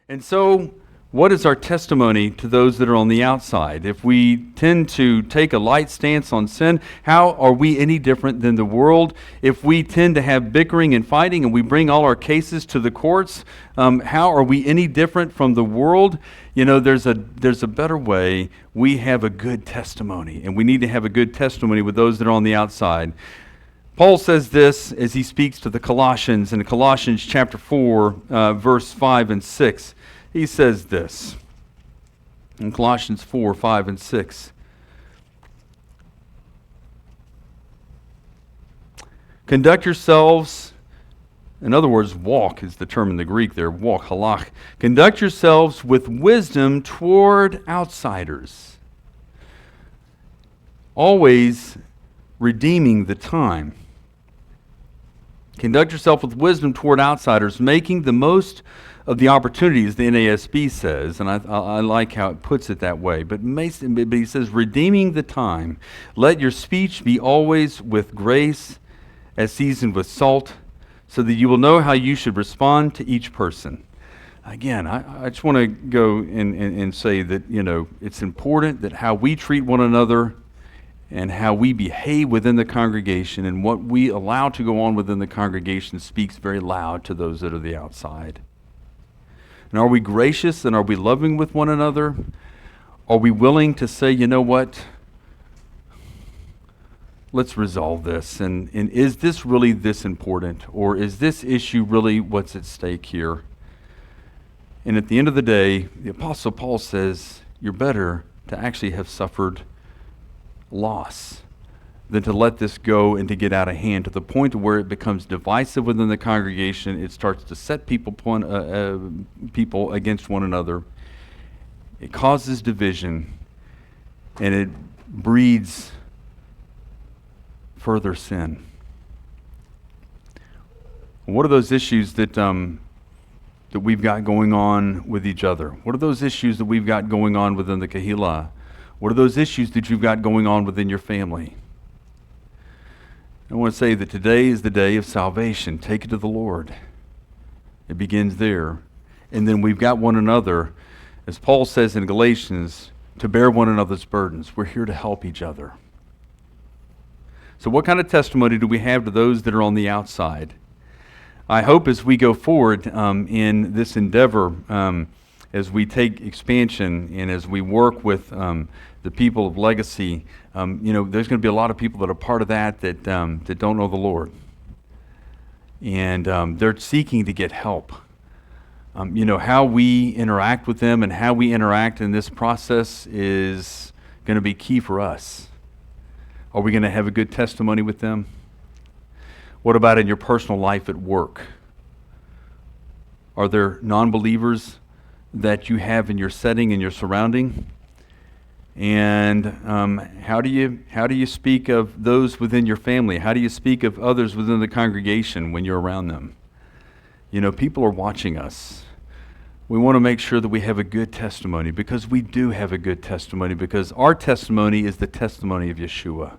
And so, what is our testimony to those that are on the outside? If we tend to take a light stance on sin, how are we any different than the world? If we tend to have bickering and fighting and we bring all our cases to the courts, how are we any different from the world? You know, there's a better way. We have a good testimony, and we need to have a good testimony with those that are on the outside. Paul says this as he speaks to the Colossians in Colossians chapter 4, verse 5 and 6. He says this in Colossians 4, 5 and 6. Conduct yourselves, in other words, walk is the term in the Greek there, walk, halach. Conduct yourselves with wisdom toward outsiders, always redeeming the time. Conduct yourself with wisdom toward outsiders, making the most of the opportunities, the NASB says, and I like how it puts it that way. But he says, redeeming the time. Let your speech be always with grace, as seasoned with salt, so that you will know how you should respond to each person. Again, I just want to go and say that, you know, it's important that how we treat one another and how we behave within the congregation and what we allow to go on within the congregation speaks very loud to those that are the outside. And are we gracious and are we loving with one another? Are we willing to say, you know what? Let's resolve this. And is this really this important? Or is this issue really what's at stake here? And at the end of the day, the Apostle Paul says, you're better to actually have suffered loss than to let this go and to get out of hand to the point where it becomes divisive within the congregation. It starts to set people against one another. It causes division, and it breeds further sin. What are those issues that we've got going on with each other? What are those issues that we've got going on within the Kahila? What are those issues that you've got going on within your family? I want to say that today is the day of salvation. Take it to the Lord. It begins there. And then we've got one another, as Paul says in Galatians, to bear one another's burdens. We're here to help each other. So what kind of testimony do we have to those that are on the outside? I hope as we go forward in this endeavor, as we take expansion and as we work with the people of Legacy, you know, there's going to be a lot of people that are part of that don't know the Lord. And they're seeking to get help. You know, how we interact with them and how we interact in this process is going to be key for us. Are we going to have a good testimony with them? What about in your personal life at work? Are there non-believers that you have in your setting, in your surrounding? And how do you speak of those within your family? How do you speak of others within the congregation when you're around them? You know, people are watching us. We want to make sure that we have a good testimony, because we do have a good testimony, because our testimony is the testimony of Yeshua.